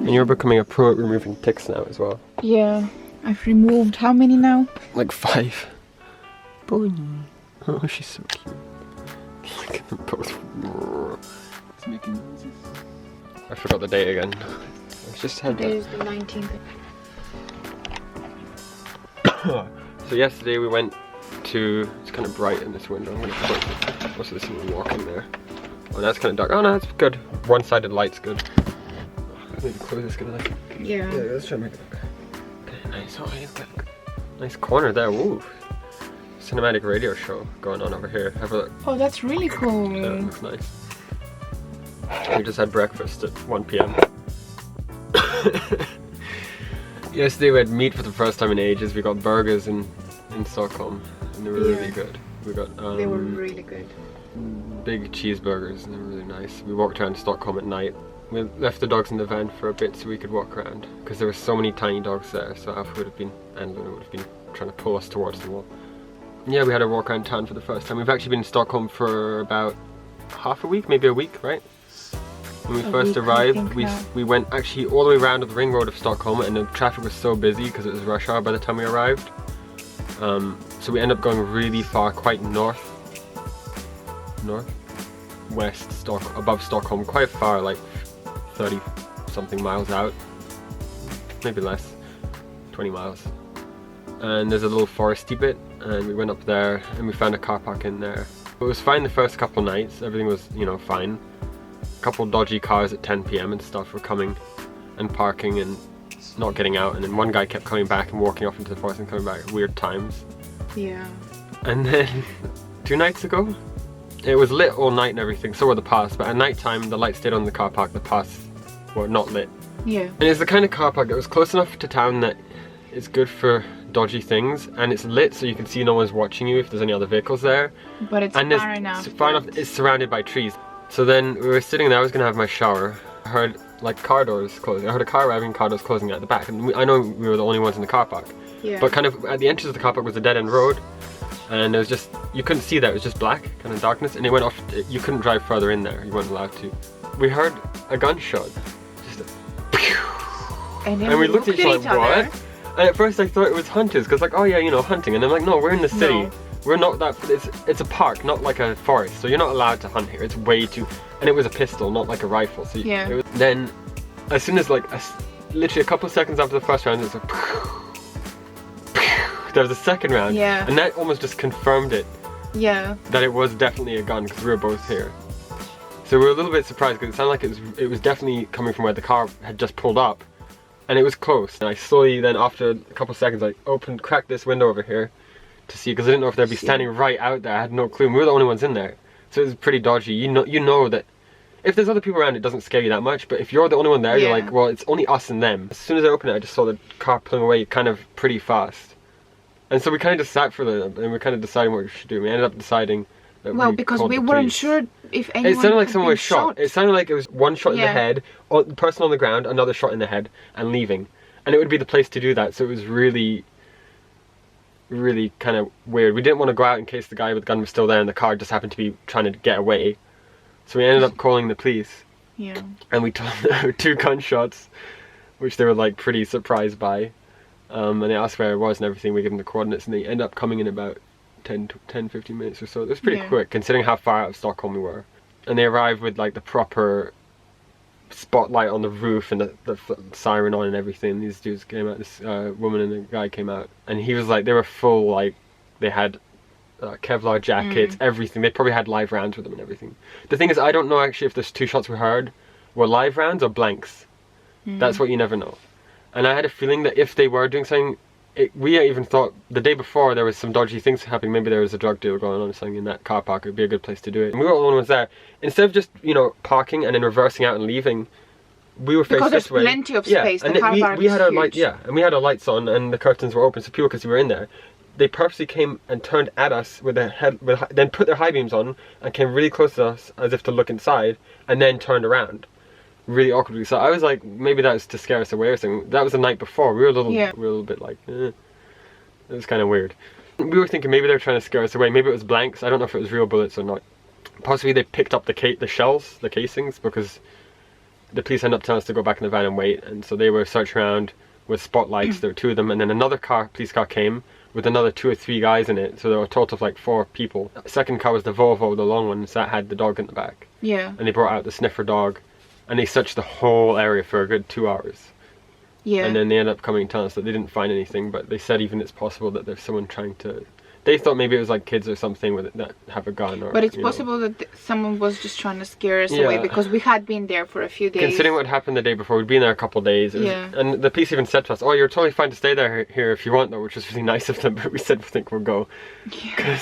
And you're becoming a pro at removing ticks now as well. Yeah, I've removed how many now? Like 5. Boing. Oh, she's so cute. Look at them both. It's making noises. I forgot the date again. I just had Today is the 19th. So yesterday we went to, it's kind of bright in this window, I'm going to close it. Also there's someone walking there. Oh, that's kind of dark. Oh no, that's good. One-sided light's good. I need to close this, gonna like. Yeah. Yeah, let's try and make it look. Okay, nice. Oh, look. Nice corner there. Ooh. Cinematic radio show going on over here. Have a look. Oh, that's really cool. Yeah, it looks nice. We just had breakfast at 1 p.m. Yesterday we had meat for the first time in ages. We got burgers in Stockholm, and they were really good. We got they were really good. Big cheeseburgers, and they were really nice. We walked around Stockholm at night. We left the dogs in the van for a bit so we could walk around, because there were so many tiny dogs there. So Alpha would have been, and Luna would have been trying to pull us towards the wall. Yeah, we had a walk around town for the first time. We've actually been in Stockholm for about half a week, maybe a week, right? When we first arrived, we went actually all the way around the ring road of Stockholm, and the traffic was so busy because it was rush hour by the time we arrived. So we ended up going really far, quite northwest above Stockholm, quite far, like 30 something miles out, maybe less, 20 miles. And there's a little foresty bit, and we went up there and we found a car park in there. It was fine the first couple nights, everything was, you know, fine. A couple dodgy cars at 10 p.m. and stuff were coming and parking and not getting out, and then one guy kept coming back and walking off into the forest and coming back at weird times. Yeah. And then 2 nights ago, it was lit all night and everything, so were the paths, but at night time the lights stayed on the car park, the paths were not lit. Yeah. And it's the kind of car park that was close enough to town that it's good for dodgy things, and it's lit so you can see no one's watching you if there's any other vehicles there. But it's far enough. Far enough, it's surrounded by trees. So then we were sitting there, I was gonna have my shower. I heard like car doors closing. I heard a car arriving, car doors closing at the back. And I know we were the only ones in the car park. Yeah. But kind of at the entrance of the car park was a dead end road. And it was just, you couldn't see that, it was just black, kind of darkness. And it went off, you couldn't drive further in there, you weren't allowed to. We heard a gunshot. Just a pew. And we looked at each other, like, what? And at first I thought it was hunters, because like, oh yeah, you know, hunting. And I'm like, no, we're in the city. No. We're not that, it's a park, not like a forest. So you're not allowed to hunt here, it's way too, and it was a pistol, not like a rifle. So yeah. Then, as soon as like, literally a couple of seconds after the first round, it was like, there was a second round. Yeah. And that almost just confirmed it. Yeah. That it was definitely a gun, because we were both here. So we were a little bit surprised, because it sounded like it was definitely coming from where the car had just pulled up. And it was close. And I slowly then, after a couple of seconds, I cracked this window over here to see, because I didn't know if they'd be standing right out there. I had no clue. And we were the only ones in there. So it was pretty dodgy. You know that if there's other people around, it doesn't scare you that much. But if you're the only one there, you're like, well, it's only us and them. As soon as I opened it, I just saw the car pulling away kind of pretty fast. And so we kind of just sat for and we were kind of deciding what we should do. We ended up deciding that because we weren't sure if anyone It sounded like someone was shot. It sounded like it was one shot in the head, or the person on the ground, another shot in the head, and leaving. And it would be the place to do that. So it was really kind of weird. We didn't want to go out in case the guy with the gun was still there and the car just happened to be trying to get away. So we ended up calling the police. Yeah. And we told them 2 gunshots, which they were like pretty surprised by. And they asked where I was and everything. We gave them the coordinates, and they ended up coming in about 10-15 minutes or so. It was pretty quick considering how far out of Stockholm we were. And they arrived with like the proper spotlight on the roof and the siren on and everything. These dudes came out, this woman and the guy came out, and he was like, they were full, like they had Kevlar jackets, everything. They probably had live rounds with them and everything. The thing is, I don't know actually if those 2 shots we heard were live rounds or blanks. That's what you never know. And I had a feeling that if they were doing something, we even thought the day before there was some dodgy things happening. Maybe there was a drug deal going on or something in that car park. It would be a good place to do it. And we were the only ones there. Instead of just, you know, parking and then reversing out and leaving, we were faced this way. Because there's plenty of space. And the car park we had our huge. and we had our lights on and the curtains were open so people could see we were in there. They purposely came and turned at us with their head, then put their high beams on and came really close to us as if to look inside, and then turned around really awkwardly. So I was like, maybe that was to scare us away or something. That was the night before. We were a little bit like, It was kind of weird. We were thinking maybe they were trying to scare us away. Maybe it was blanks. I don't know if it was real bullets or not. Possibly they picked up the shells, the casings, because the police ended up telling us to go back in the van and wait, and so they were searching around with spotlights. There were 2 of them, and then another police car came with another 2 or 3 guys in it, so there were a total of like 4 people. The second car was the Volvo, the long one, so that had the dog in the back. Yeah. And they brought out the sniffer dog, and they searched the whole area for a good 2 hours. Yeah. And then they ended up coming and telling us that they didn't find anything, but they said even it's possible that there's someone trying to... They thought maybe it was like kids or something with it that have a gun. Or, but it's possible that someone was just trying to scare us away, because we had been there for a few days. Considering what happened the day before, we'd been there a couple of days. And the police even said to us, "Oh, you're totally fine to stay here if you want, though," which was really nice of them. But we said we think we'll go. Because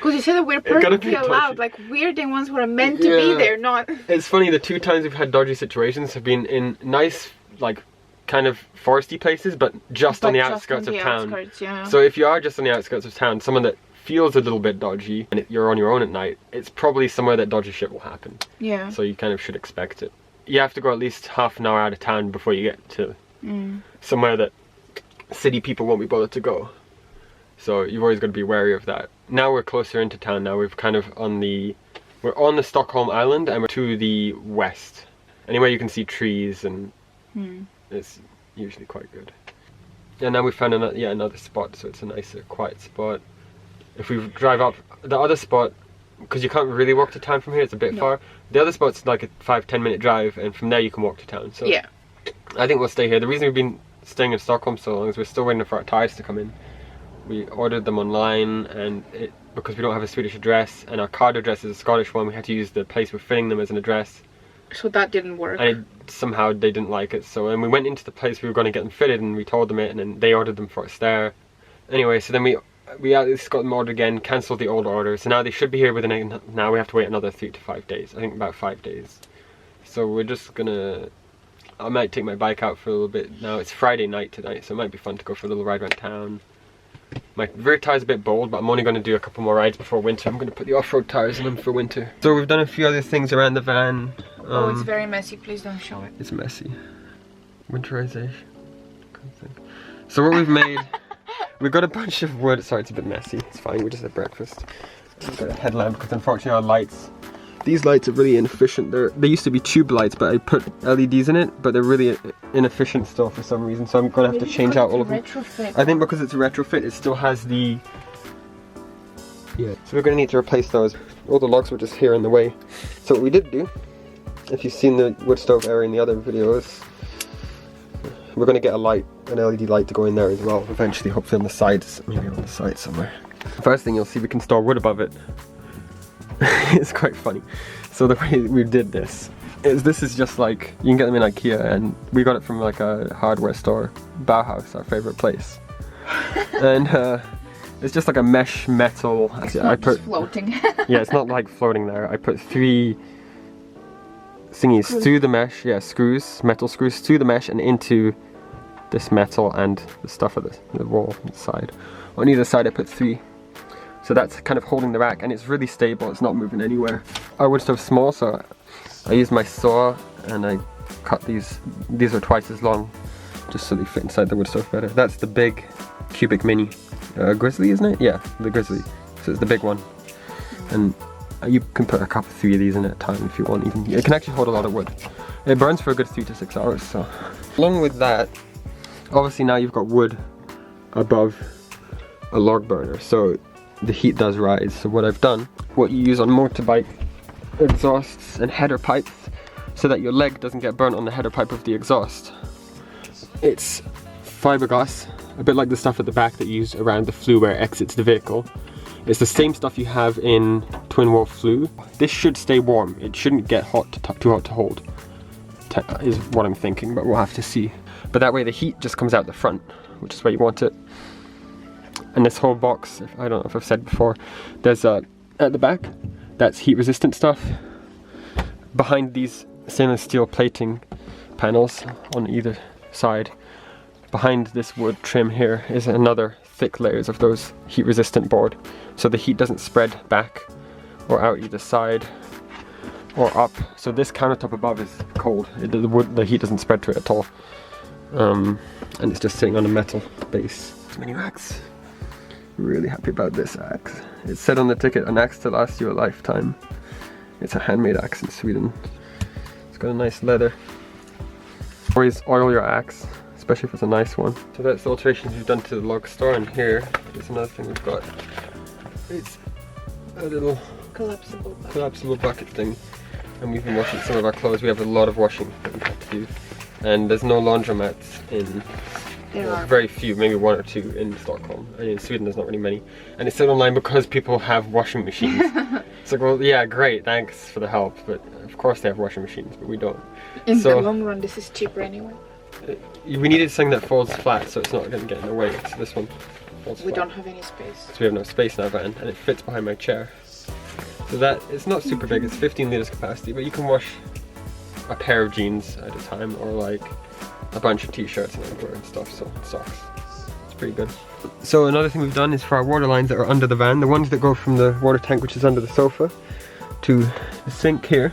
you said that we're perfectly allowed. Like, we're the ones who are meant to be there, not... It's funny, the 2 times we've had dodgy situations have been in nice, like, kind of foresty places, but just on the outskirts of town. So if you are just on the outskirts of town, someone that feels a little bit dodgy and you're on your own at night, it's probably somewhere that dodgy shit will happen. Yeah. So you kind of should expect it. You have to go at least half an hour out of town before you get to somewhere that city people won't be bothered to go. So you've always got to be wary of that. Now we're closer into town now. We're kind of on the Stockholm Island, and we're to the west. Anywhere you can see trees, and it's usually quite good. And now we found another spot, so it's a nicer, quiet spot. If we drive up the other spot, because you can't really walk to town from here, it's a bit far. The other spot's like a 5-10 minute drive, and from there you can walk to town. So yeah, I think we'll stay here. The reason we've been staying in Stockholm so long is we're still waiting for our tires to come in. We ordered them online, and because we don't have a Swedish address and our card address is a Scottish one, we had to use the place we're fitting them as an address. So that didn't work. And somehow they didn't like it. So when we went into the place we were going to get them fitted, and we told them it, and then they ordered them for us there. Anyway, so then we at least got them ordered again, cancelled the old order. So now they should be here within now we have to wait another 3 to 5 days. I think about 5 days. So we're just gonna... I might take my bike out for a little bit now. It's Friday night tonight, so it might be fun to go for a little ride around town. My rear tire's a bit bold, but I'm only going to do a couple more rides before winter. I'm going to put the off-road tires in them for winter. So we've done a few other things around the van. Oh, it's very messy. Please don't show it. It's messy. Winterization. So what we've made... We've got a bunch of wood. Sorry, it's a bit messy. It's fine. We just had breakfast. We've got a headlamp because unfortunately our lights... These lights are really inefficient. They used to be tube lights, but I put LEDs in it, but they're really inefficient still for some reason, so I'm going to have to change out all of them. Retrofit. I think because it's a retrofit, it still has the... Yeah. So we're going to need to replace those. All the logs were just here in the way. So what we did do, if you've seen the wood stove area in the other videos, we're going to get a light, an LED light to go in there as well, eventually, hopefully on the sides, maybe on the side somewhere. First thing you'll see, we can store wood above it. It's quite funny. So the way we did this is, this is just like, you can get them in IKEA, and we got it from like a hardware store, Bauhaus, our favorite place. And it's just like a mesh metal. It's not just floating. Yeah, it's not like floating there. I put 3 thingies through the mesh, screws, metal screws through the mesh and into this metal and the stuff at the wall on the side. On either side I put 3. So that's kind of holding the rack, and it's really stable, it's not moving anywhere. Our wood stove's small, so I used my saw and I cut these. These are twice as long, just so they fit inside the wood stove better. That's the big cubic mini Grizzly, isn't it? Yeah, the Grizzly. So it's the big one. And you can put a couple, 3 of these in at a time if you want even. It can actually hold a lot of wood. It burns for a good 3 to 6 hours, so. Along with that, obviously now you've got wood above a log burner, so the heat does rise. So what I've done, what you use on motorbike exhausts and header pipes, so that your leg doesn't get burnt on the header pipe of the exhaust. It's fiberglass, a bit like the stuff at the back that you use around the flue where it exits the vehicle. It's the same stuff you have in twin wall flue. This should stay warm. It shouldn't get too hot to hold, is what I'm thinking, but we'll have to see. But that way the heat just comes out the front, which is where you want it. And this whole box, I don't know if I've said before, there's at the back, that's heat resistant stuff. Behind these stainless steel plating panels on either side, behind this wood trim here is another thick layers of those heat resistant board, so the heat doesn't spread back or out either side or up. So this countertop above is cold. The heat doesn't spread to it at all. And it's just sitting on a metal base. It's my new axe. Really happy about this axe. It said on the ticket, an axe to last you a lifetime. It's a handmade axe in Sweden. It's got a nice leather Always oil your axe, especially if it's a nice one. So that's the alterations we've done to the log store, and here is another thing we've got. It's a little collapsible bucket thing, and we've been washing some of our clothes. We have a lot of washing that we have to do, and there's no laundromats in. There are very few, maybe 1 or 2 in Stockholm, and in Sweden there's not really many. And it's said online because people have washing machines. It's like, well, yeah, great, thanks for the help, but of course they have washing machines, but we don't. In the long run, this is cheaper anyway. We needed something that folds flat, so it's not going to get in the way. So this one folds flat. We don't have any space. So we have no space in our van, and it fits behind my chair. So that, it's not super big, it's 15 litres capacity, but you can wash a pair of jeans at a time, or like a bunch of t-shirts and underwear and stuff, so socks. It's pretty good. So another thing we've done is for our water lines that are under the van, the ones that go from the water tank, which is under the sofa, to the sink here,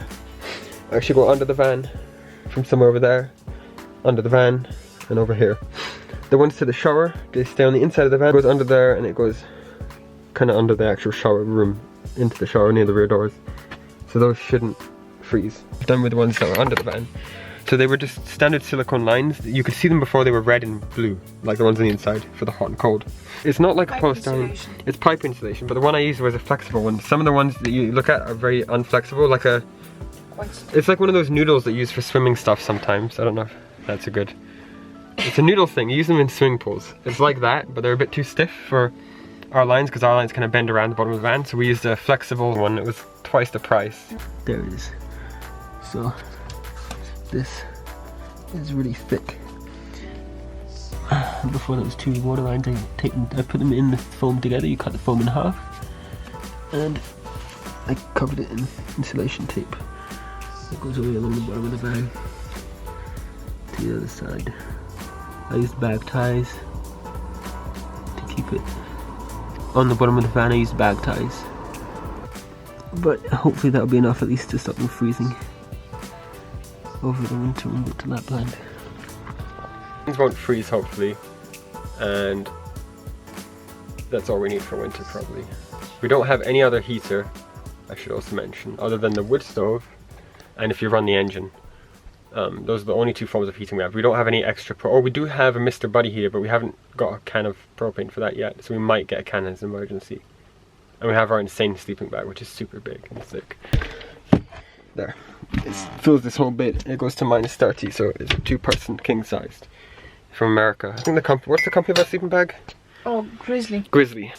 actually go under the van, from somewhere over there, under the van, and over here. The ones to the shower, they stay on the inside of the van, it goes under there, and it goes kind of under the actual shower room, into the shower near the rear doors. So those shouldn't freeze. I've done with the ones that were under the van. So they were just standard silicone lines. You could see them before, they were red and blue, like the ones on the inside for the hot and cold. It's not like a polystyrene, it's pipe insulation, but the one I used was a flexible one. Some of the ones that you look at are very unflexible, like a... It's like one of those noodles that you use for swimming stuff sometimes. I don't know if that's a good... It's a noodle thing, you use them in swimming pools. It's like that, but they're a bit too stiff for our lines, because our lines kind of bend around the bottom of the van, so we used a flexible one. It was twice the price. There it is. So... this is really thick. Before that was 2 water lines, I put them in the foam together. You cut the foam in half, and I covered it in insulation tape. It goes all the way along the bottom of the van to the other side. I used bag ties to keep it on the bottom of the van. I used bag ties, but hopefully that'll be enough at least to stop them freezing over the winter when we get to Lapland. Things won't freeze, hopefully, and that's all we need for winter probably. We don't have any other heater, I should also mention, other than the wood stove, and if you run the engine. Those are the only 2 forms of heating we have. We don't have any extra we do have a Mr. Buddy heater, but we haven't got a can of propane for that yet, so we might get a can as an emergency. And we have our insane sleeping bag, which is super big and thick. There. It fills this whole bit. It goes to -30, so it's a 2-person king sized from America. I think the company, what's the company of our sleeping bag? Oh, Grizzly. Grizzly.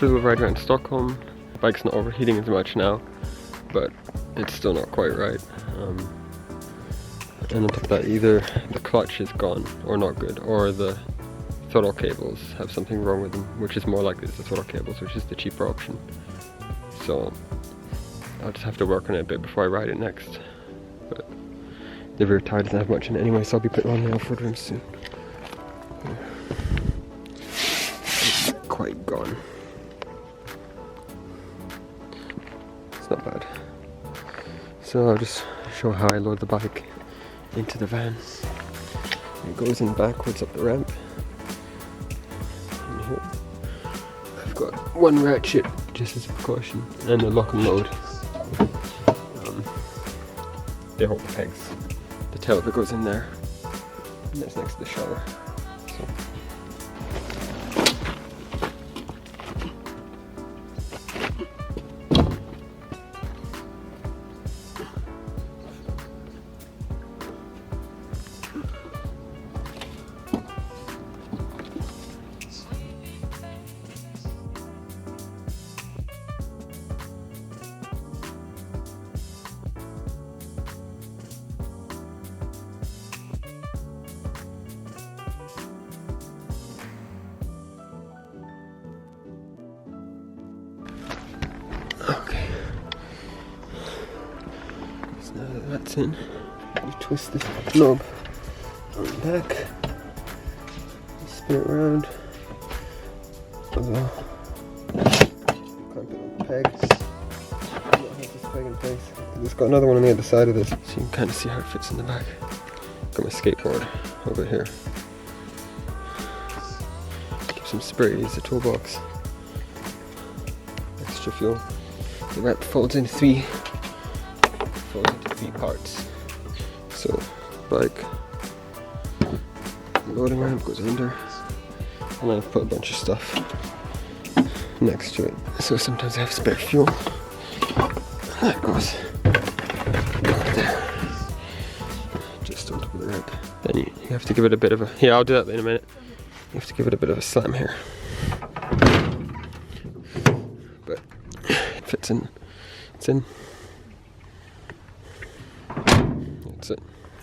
for the ride around Stockholm. The bike's not overheating as much now, but it's still not quite right. And on top of that, either the clutch is gone or not good, or the throttle cables have something wrong with them, which is more likely it's the throttle cables, which is the cheaper option. So I'll just have to work on it a bit before I ride it next. But the rear tire doesn't have much in it anyway, so I'll be putting on the off-road rims soon. It's quite gone. It's not bad. So I'll just show how I load the bike into the van. It goes in backwards up the ramp. And here I've got one ratchet just as a precaution, and a lock and load. They hold the pegs. The tail of it goes in there, and that's next to the shower. So. Okay, so now that that's in, you twist this knob on the back, you spin it around, clamp it on the pegs, not have this peg in place, it's got another one on the other side of this, so you can kind of see how it fits in the back. Got my skateboard over here, keep some sprays, a toolbox, extra fuel. The wrap folds into three parts. So, bike, loading ramp goes under, and then I've put a bunch of stuff next to it. So sometimes I have spare fuel. And that goes there, just on top of the ramp. Then you have to give it a bit of a, yeah, I'll do that in a minute. You have to give it a bit of a slam here. But it fits in. It's in. That's it.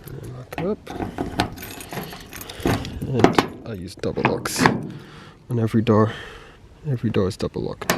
And then lock it up. And I use double locks on every door. Every door is double locked.